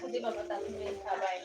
Di ba matamis habay?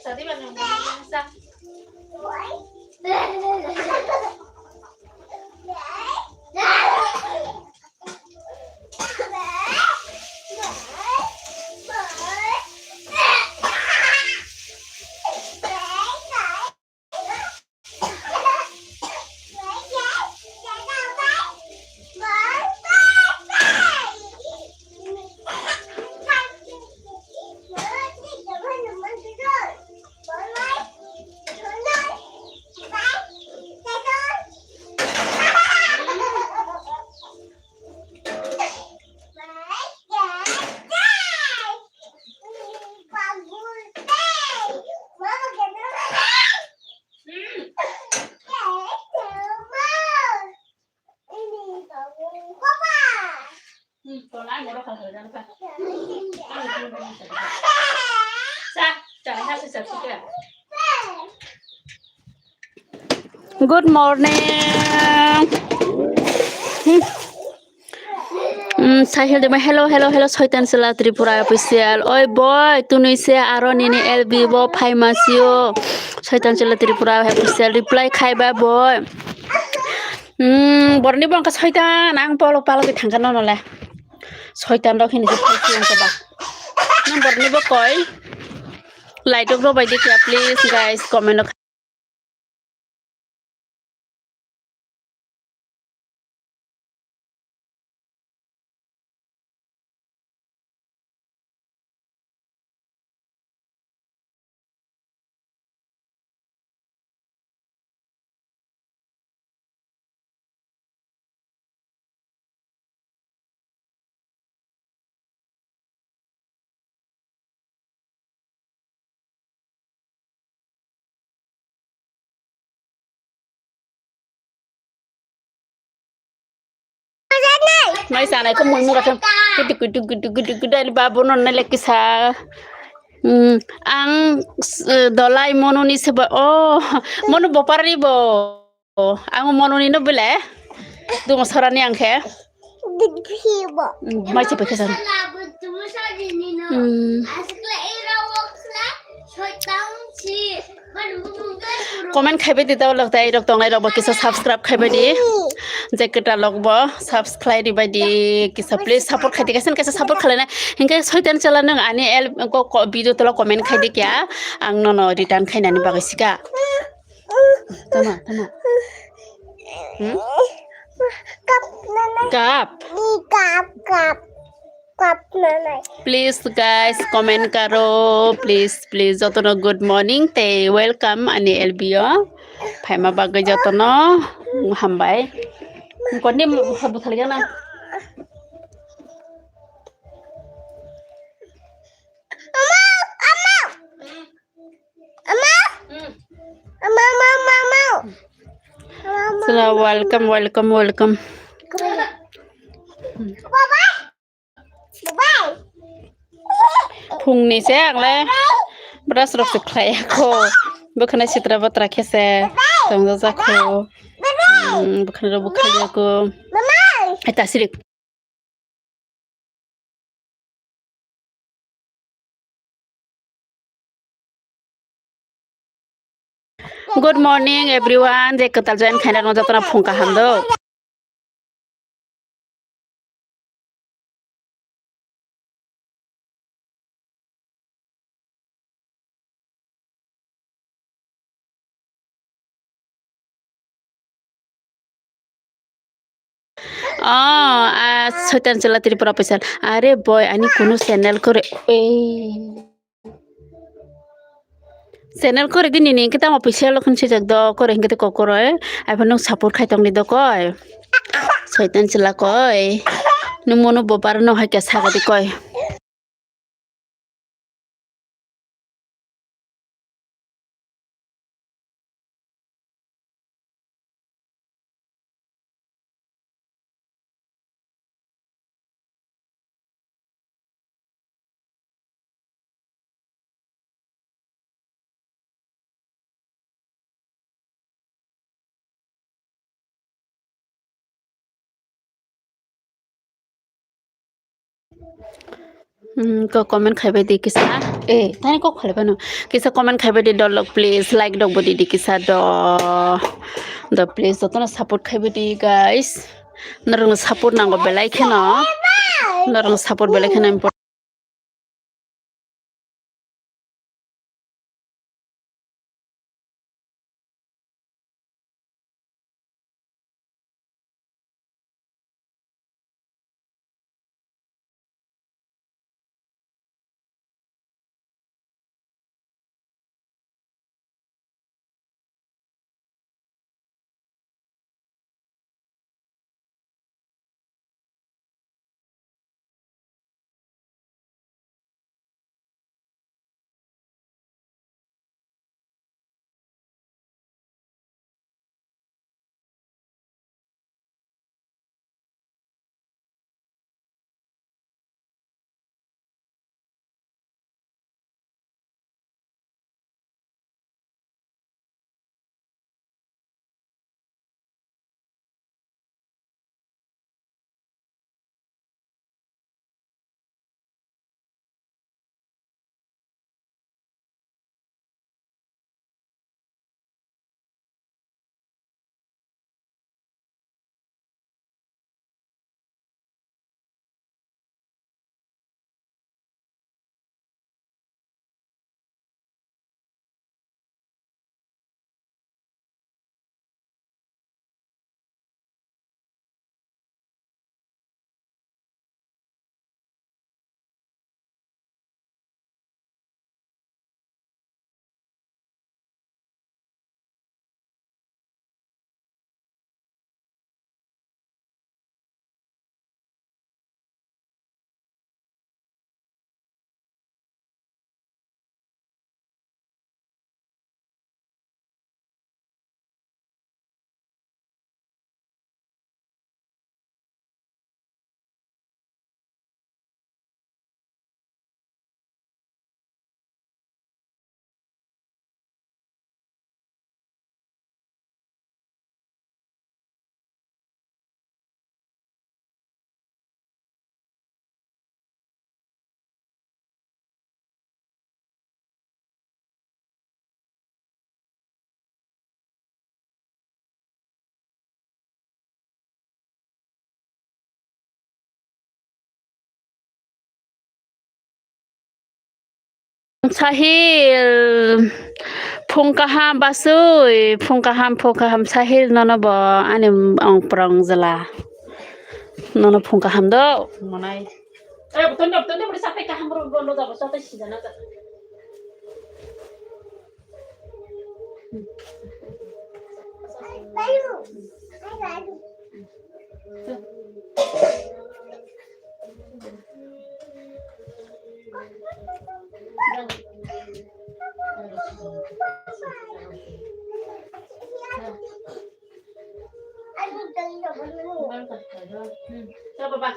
Tadi ba nung isa? Còn lại một đâu không thời gian phải. Sa, chẳng hay sẽ sắp xếp. Good morning. Sahil de hello hello hello Shaitan Sela Tripura official. Oi boy, tuni se aro nini LB bo pharmacio. Shaitan Sela Tripura official reply khai ba boy. Borni bangka Shaitan ang polo palo ke thangkan no le. Shaitan ro khini se phaision ko ba. Nang borni bo koi. Like ro bai de please guys comment no mai sa này có mùi mua cái cái đây babu non này kisa ang dolai mononi seba oh mono bopari bo ang mononi no bele du masarani ang khe mai chepe kesan comment খাইবে দিতাও লগতা এই rock তংলাই rock কিছু subscribe খাইবে দি যে কেটা লগব subscribe দিবাই দি কিছু please support খাইতে গেছেন কিছু সাপোর্ট খালে হিংকে সৈতান চালা নং আনি এল ভিডিও তলা কমেন্ট খাইদে কিয়া আং নন রিটার্ন খাইনানি বাগাইছিকা tama tama Cup. Cup. Please guys comment karo please jotono good morning te welcome ani elbio phaima bagai jotono hambai konni habu thali na So welcome. Phungni se akle bras rok se khlai ko bukhana sitra batra khese tongja jakho bukhana ko eta sirik Good morning everyone je katal join khaina no jatona phungka hamdo Soitan chela Tripura paisal are boy ani kuno channel kore channel kore dini ni kita official khun se jak do kore hingte ko kore ai phano support khaitong ni do koi Soitan chela koi no mono bopar no ha ke saga di koi ko comment khaibe di kisa tani ko khale bano kisa comment khaibe di dolok please like dog bodi di kisa do please jotona support khaibe di guys narang support nango belai kheno narang support belai kheno Sahil Phongkaham basui Phongkaham Sahil nono bo ani ang prang jala nono Phongkaham do monai betul boleh sampai kaham bro lo jabo sampai sijana ta Coba Pak.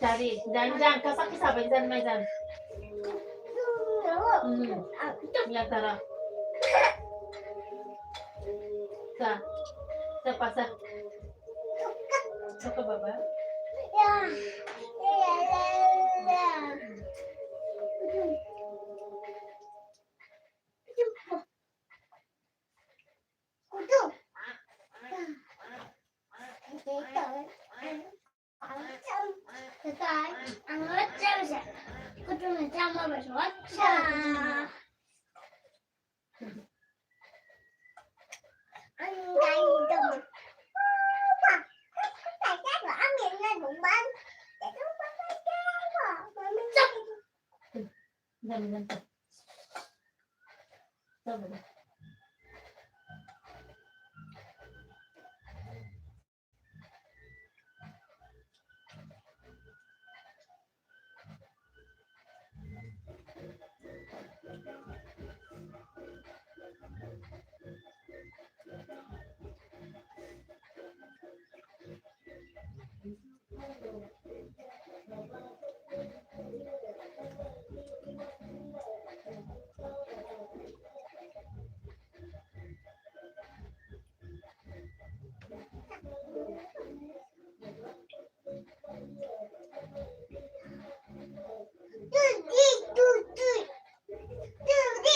Cari jangan kasak kisah jangan main ya tara sa sa pasa suka baba jangan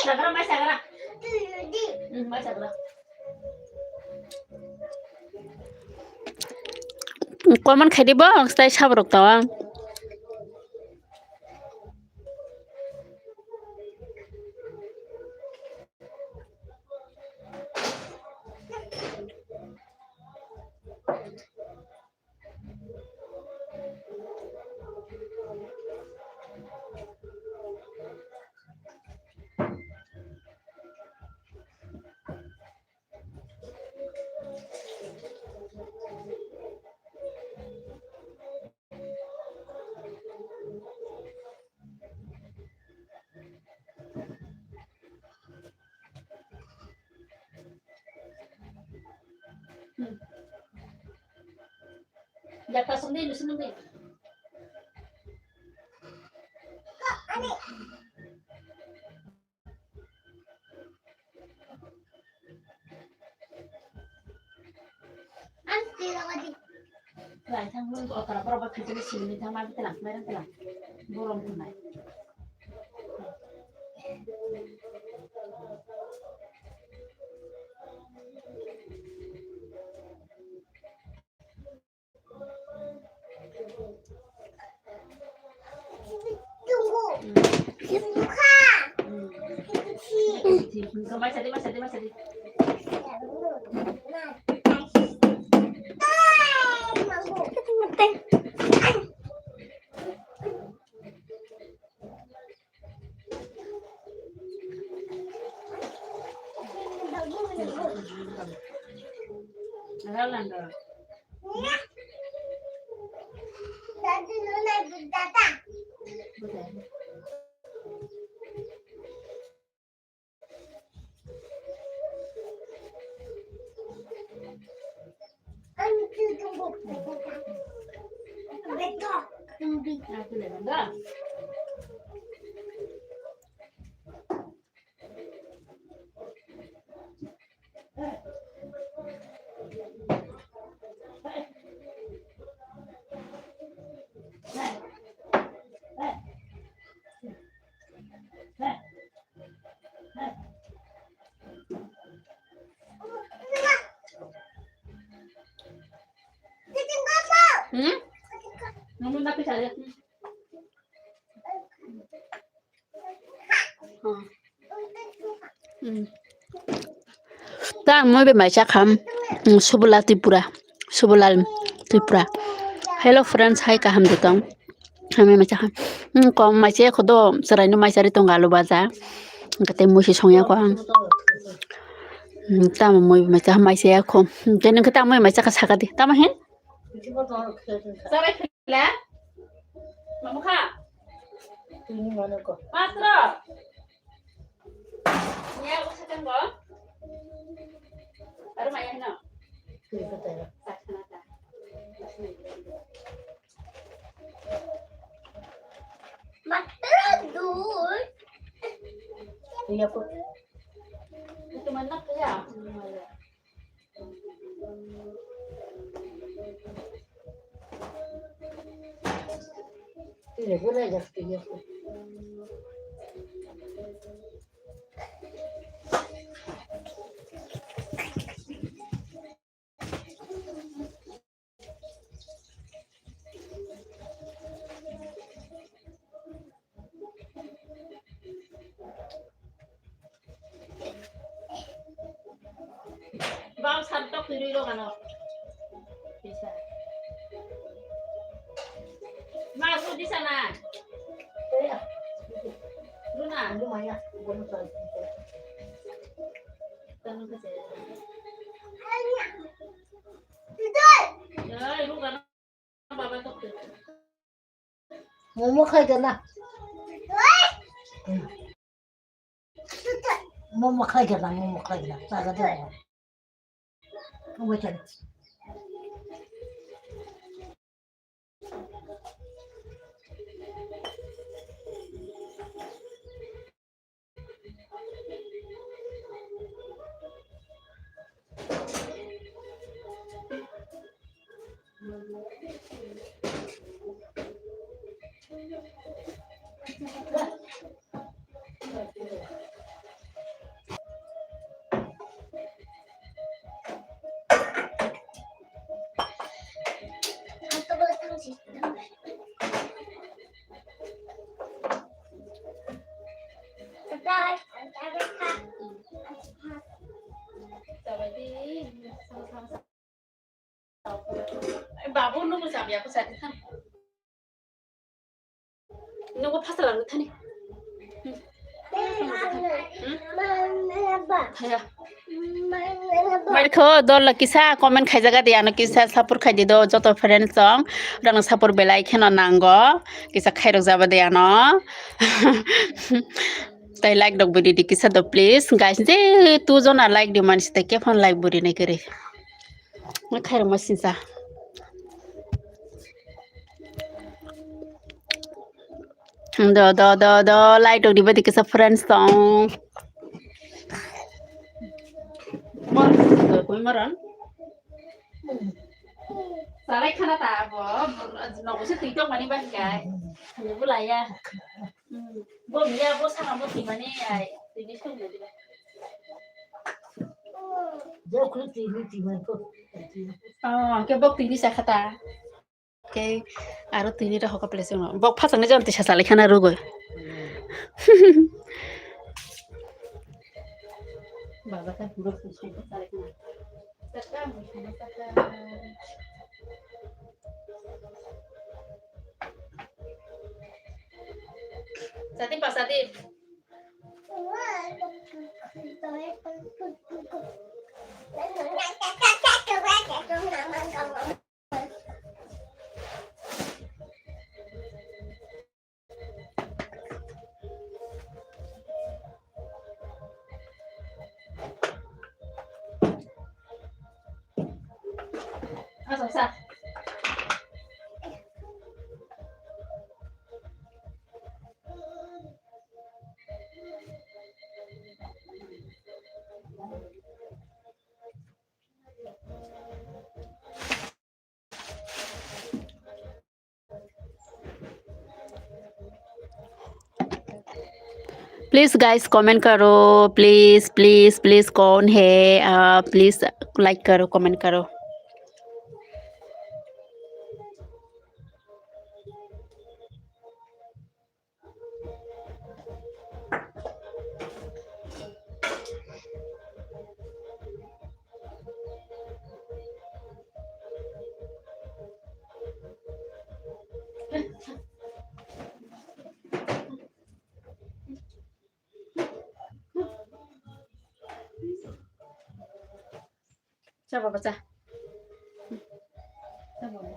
Sagara mai sagara. Mai sagara. Komen khai দিব তাই সাবরক তাওয়া Jaka sendiri sendiri. Lại thằng luôn có cả bảo bác kita sini thằng mai kita lah, borong tunai. Mas tadi. Nalanda. Tadi nuna berdata. Namun tapi saya. Ta moi be mai kham subula tripura subulal tripura. Hello friends, hi kaham dutang. Hame mai kham. Kom mai che khodo sarai no mai sari tongalu baza. Kate mo si songya ko ang. Ta moi mai se ko. Tenen ka ta moi mai ka saka di. Ta ma hen? Sarai khila. Mamu kha. Matra. Ya usa kan bo. Baru mai hen no. Matra dur. Iya po. Itu mana kaya? Ini boleh jadi ya. Bang santok diri lo kan? Bisa. Masuk di sana. Iya. Luna, lumayan. Bukan soal itu. Tanong kasi. Ya, lu kan babatok tuh. Mau makan kan? Mau makan kan? Saga deh. Mau makan. Babu nunggu sampai aku saat itu. Nunggu pas lalu tadi. Mereka dol kisah komen khai jaga dia anu kisah sapur khai dido joto friends song rang sapur belai khena nanggo kisah khai rok jaba dia no. Tai like dok budi di kisah do please guys je tu jona like di man sita ke phone like budi ne kere. Ma khai rok masinsa. Do like dok di budi kisah friends song. Maran sarai khana ta bo no se ti tong mani ban kai ni bu lai ya bo mi ya bo sa bo ti mani ai ti ni su ni jo ku ti man ko ke bok ti ni sa khata ke aro ti ni ra hoka place no bok pha sang ne jan ti sa sarai khana ro go baba ta puro su sarai khana Satin pa satin. Sa. Please guys comment करो please please please कौन है please like करो comment करो जा बाबा जा जा बाबा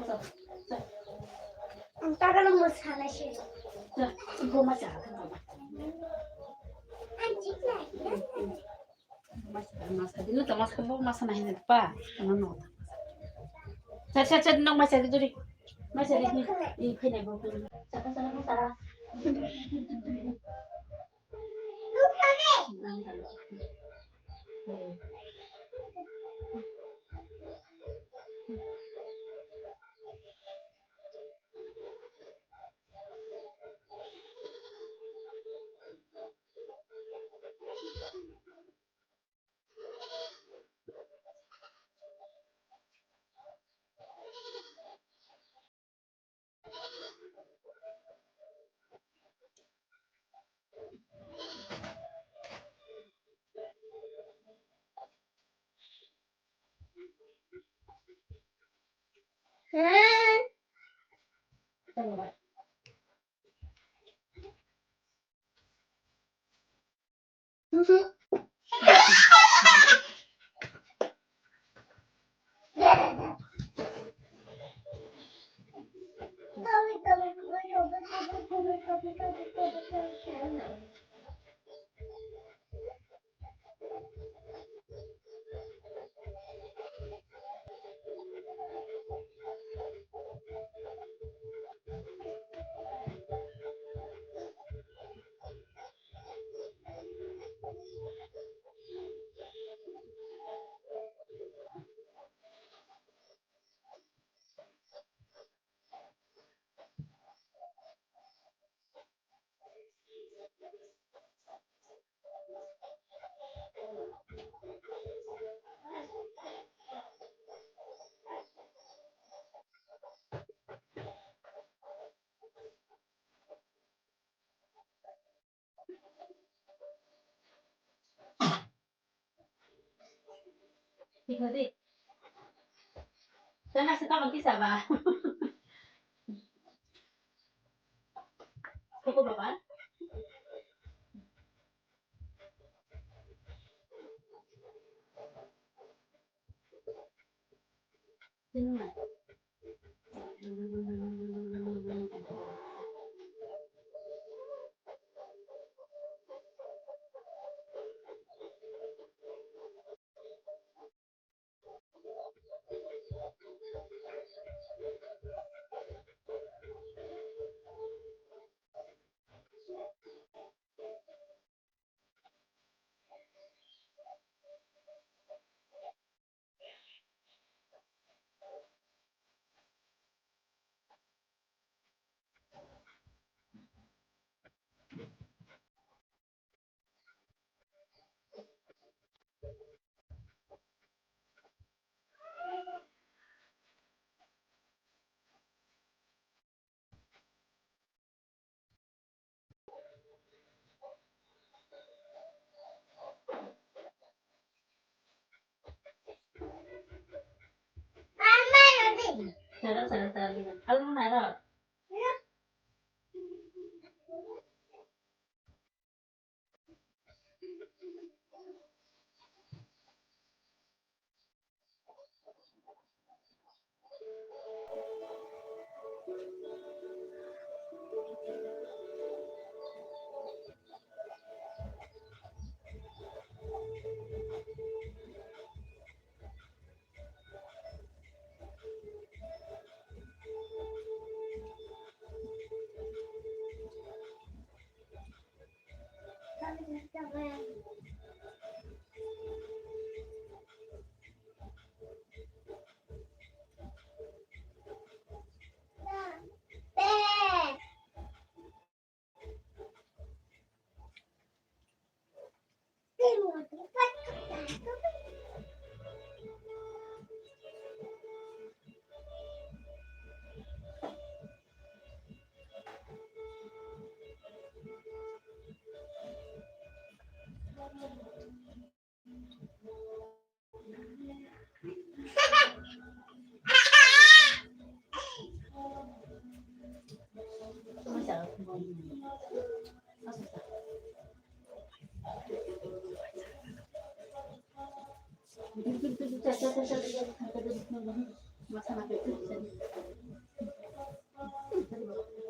जा जा Tagalog mo sana siya. जा इनको मत जा बाबा masa dulu tak masa kebo masa nahin pa ano no sa nang masa dito ri masa dito i pinay bo sa mo tara Tingadi sana sa tamang kisa ba ko ba sino man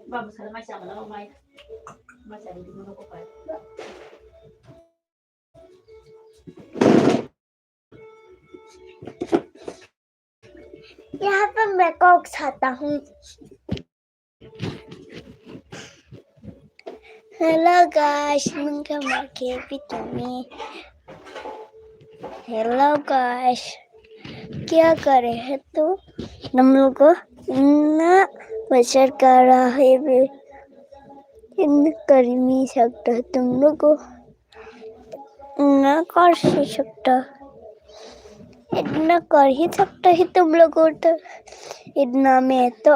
Vamos, kalau masih sama lama mai, masih ada di mana kau pai. यहाँ पर मैं Coke खाता हूँ। Hello guys, welcome back to me. Hello guys, क्या कर रहे हैं तुम? हम लोग को इतना प्रेशर कर रहा है, इतना कर नहीं सकता तुम लोग को, इतना कर ही सकता, इतना कर ही सकता है तुम लोग को, तो इतना में तो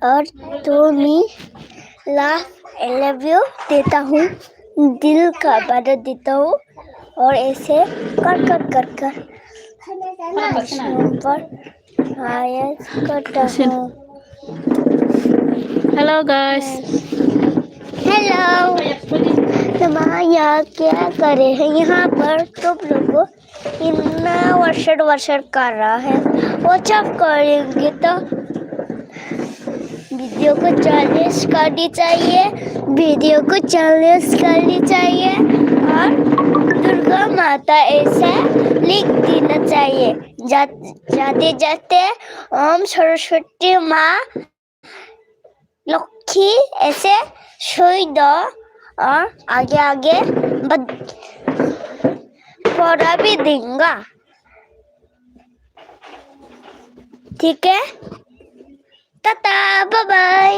और तुम्हें लाफ आई लव यू देता हूँ, दिल का बड़ा देता हूँ, और ऐसे कर पर आया करता हूँ। Hello guys. हेलो, तुम यहाँ क्या करे हैं? यहाँ पर तुम लोगों इतना वर्षर कर रहा है, वो जब करेंगे तो वीडियो को 40 करनी चाहिए, और दुर्गा माता ऐसे लिख देना चाहिए, जाते ओम सरस्वती माँ लक्ष्मी ऐसे सुई दो, और आगे पढ़ा भी देंगे, ठीक है? Tata, bye bye.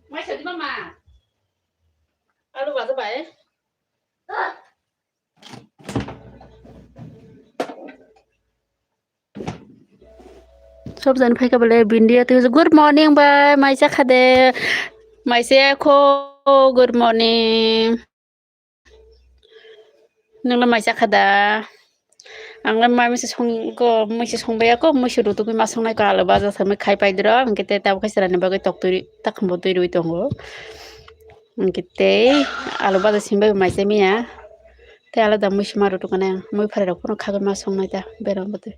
Mai di mama. Alu bahasa baik. सब जन फैका बोले बिंदिया तो गुड मॉर्निंग बाय माइसा खादे माइसे खो गुड मॉर्निंग नोंला माइसा खादा आंलाय मा मैसे संबायाको मैसे रुतुगै मा संनायको आलो बाजा समै खाइ पाइद्र अंकिते ताब खाइसराने बागै तक्तुरि ताखम्बो तुइरुइ दंगो अंकिते आलो बाजा सिमबाय माइसे मिया ते आलादा मैसे मारुतुगने मै फाराव कोन खागै मा संनाय दा बेरामबोदो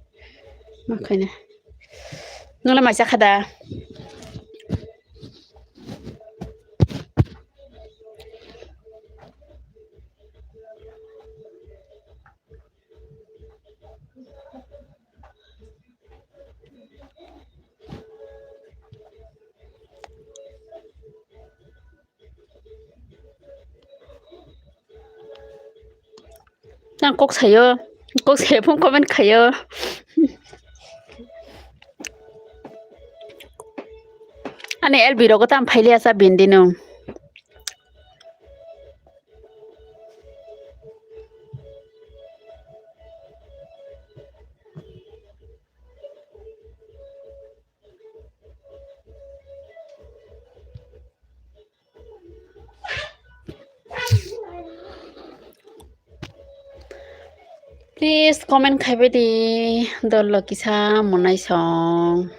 माखायनो नोंला माइसा खादा Nang kok sayo pun komen kayo ane elbiro ko tam phaile asa bindino please comment khaibe di dollo kisa monai song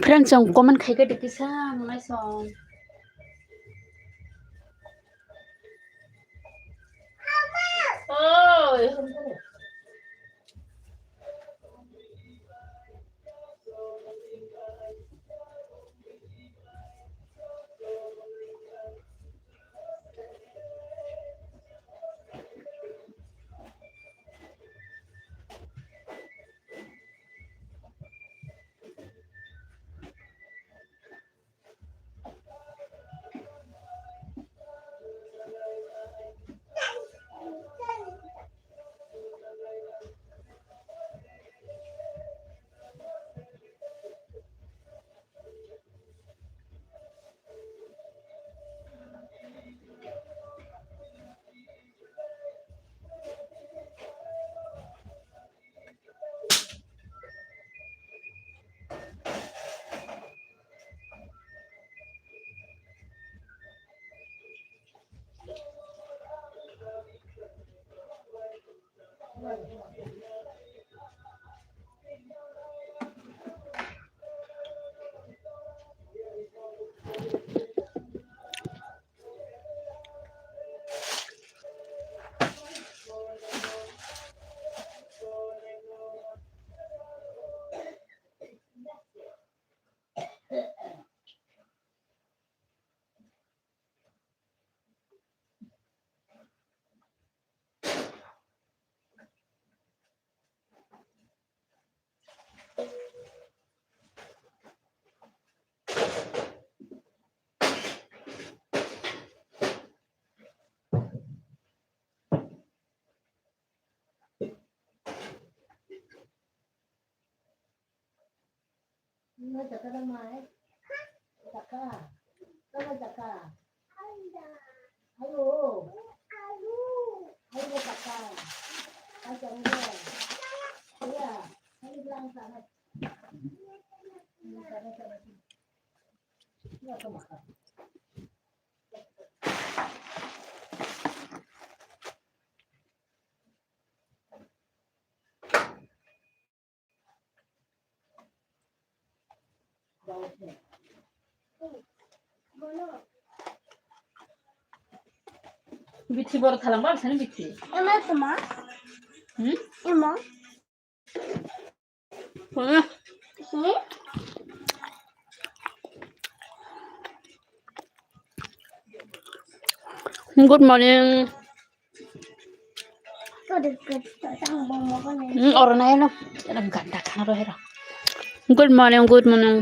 Friend chồng comment khai cái được cái sao nói xong. Ôi, bithi bor thalang ba sani bithi. Emma তোমার Emma Good morning. Good morning. Orang lain no, dalam ganda kan roh hera. Good morning, good morning.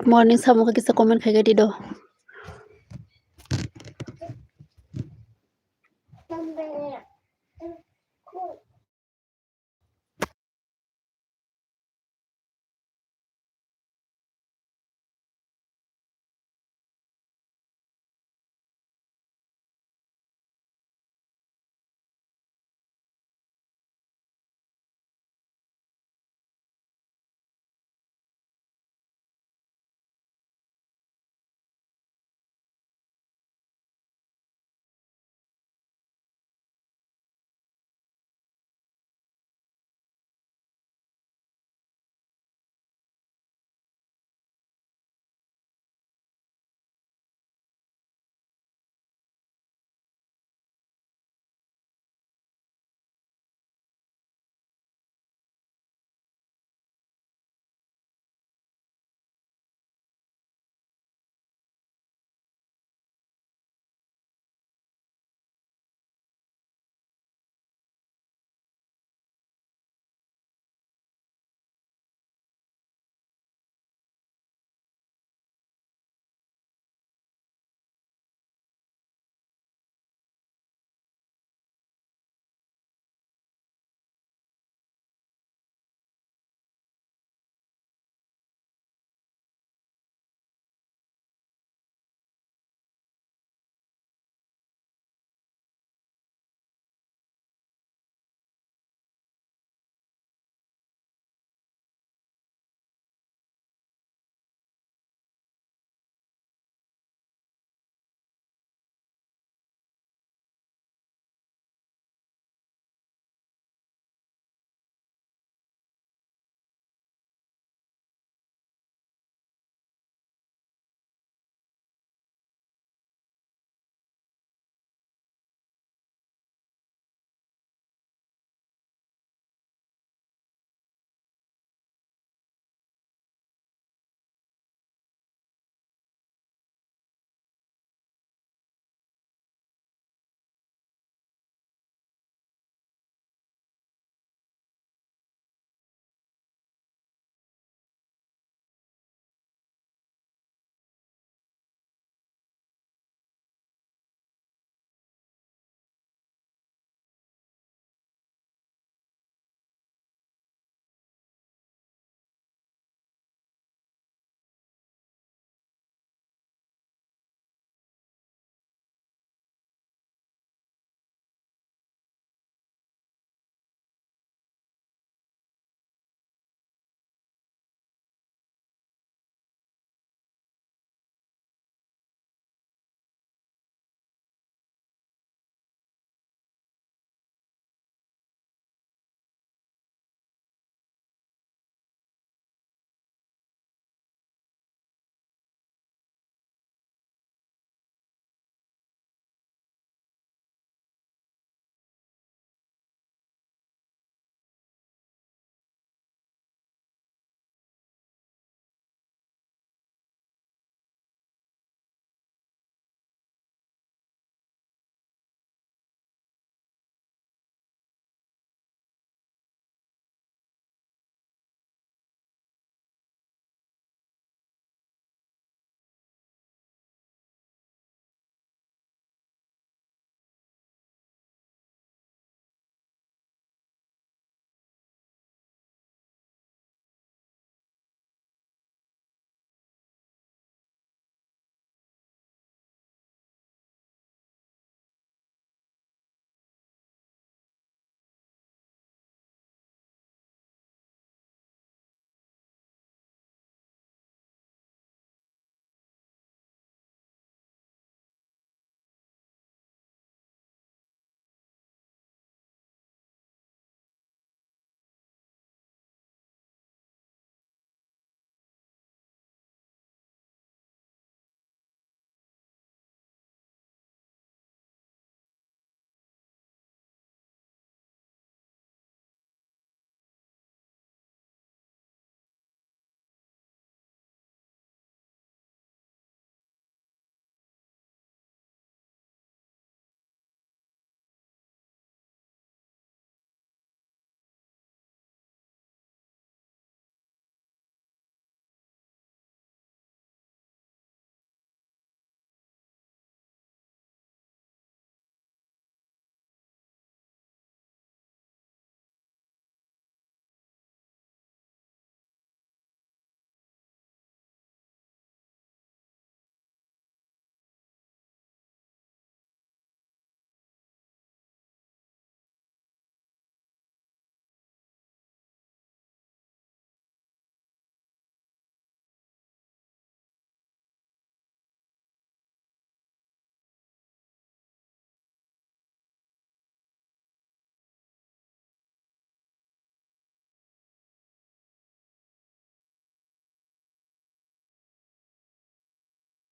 morning sama ka kisa comment khaga di do.